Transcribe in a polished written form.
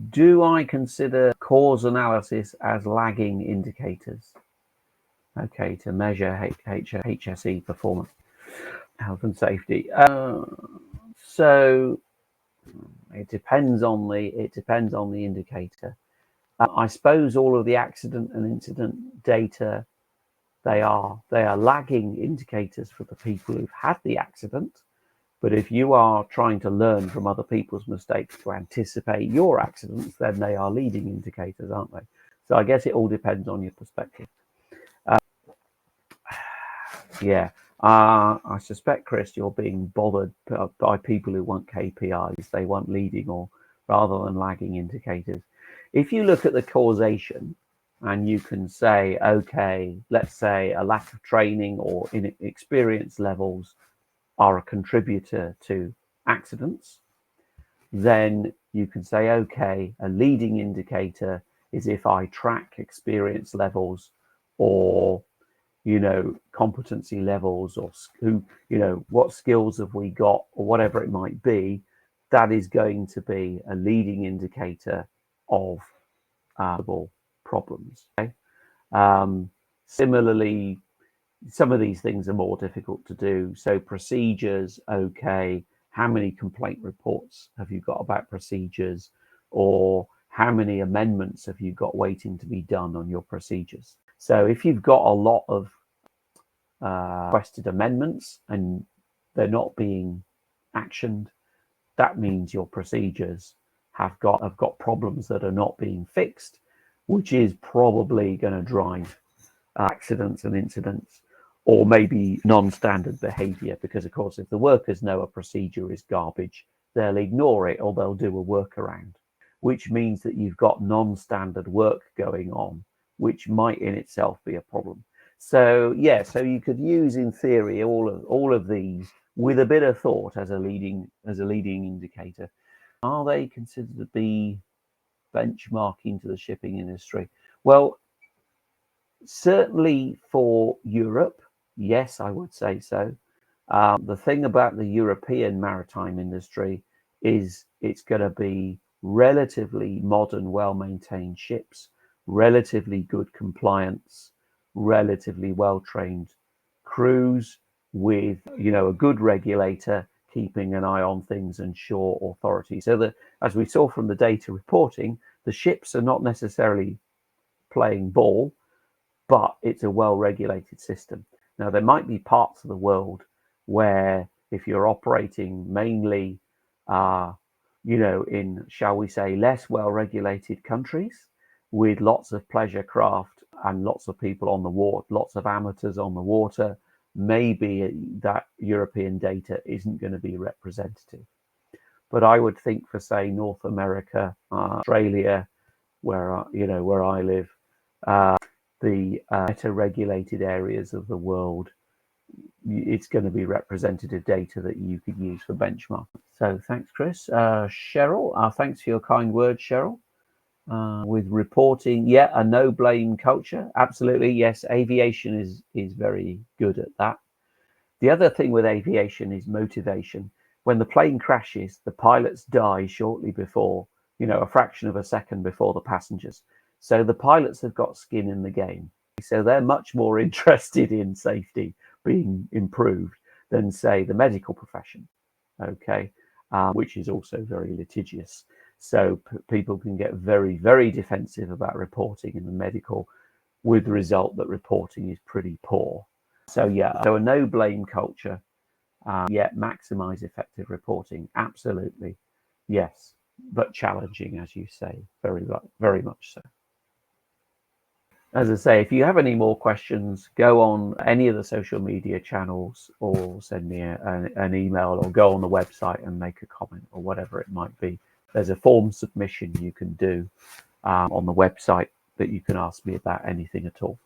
do I consider cause analysis as lagging indicators? Okay, to measure HSE performance, health and safety. So it depends on the indicator. I suppose all of the accident and incident data, they are lagging indicators for the people who've had the accident. But if you are trying to learn from other people's mistakes to anticipate your accidents, then they are leading indicators, aren't they? So I guess it all depends on your perspective. Yeah, I suspect, Chris, you're being bothered by people who want KPIs. They want leading or rather than lagging indicators. If you look at the causation and you can say, okay, let's say a lack of training or inexperience levels are a contributor to accidents, then you can say, okay, a leading indicator is if I track experience levels or, you know, competency levels or who, you know, what skills have we got or whatever it might be, that is going to be a leading indicator of problems. Okay? Similarly, some of these things are more difficult to do. So procedures, okay, how many complaint reports have you got about procedures, or how many amendments have you got waiting to be done on your procedures? So if you've got a lot of requested amendments and they're not being actioned, that means your procedures have got problems that are not being fixed, which is probably going to drive accidents and incidents, or maybe non-standard behavior, because of course if the workers know a procedure is garbage, they'll ignore it or they'll do a workaround, which means that you've got non-standard work going on, which might in itself be a problem. So yeah, so you could use in theory all of these with a bit of thought as a leading indicator. Are they considered to be benchmarking to the shipping industry? Well, certainly for Europe, yes, I would say so. The thing about the European maritime industry is it's going to be relatively modern, well-maintained ships, relatively good compliance, relatively well-trained crews with, you know, a good regulator keeping an eye on things and shore authority. So that, as we saw from the data reporting, the ships are not necessarily playing ball, but it's a well-regulated system. Now, there might be parts of the world where if you're operating mainly, you know, in, shall we say, less well-regulated countries with lots of pleasure craft and lots of people on the water, lots of amateurs on the water, maybe that European data isn't going to be representative. But I would think for, say, North America, Australia, where, you know, where I live, the better regulated areas of the world, it's going to be representative data that you could use for benchmark. So thanks, Chris. Cheryl, thanks for your kind words, Cheryl. With reporting, yeah, a no blame culture. Absolutely, yes. Aviation is very good at that. The other thing with aviation is motivation. When the plane crashes, the pilots die shortly before, you know, a fraction of a second before the passengers. So the pilots have got skin in the game. So they're much more interested in safety being improved than, say, the medical profession, okay, which is also very litigious. So people can get very, very defensive about reporting in the medical, with the result that reporting is pretty poor. So yeah, so a no blame culture, yet maximize effective reporting. Absolutely, yes, but challenging, as you say, very much so. As I say, if you have any more questions, go on any of the social media channels or send me an email or go on the website and make a comment or whatever it might be. There's a form submission you can do on the website that you can ask me about anything at all.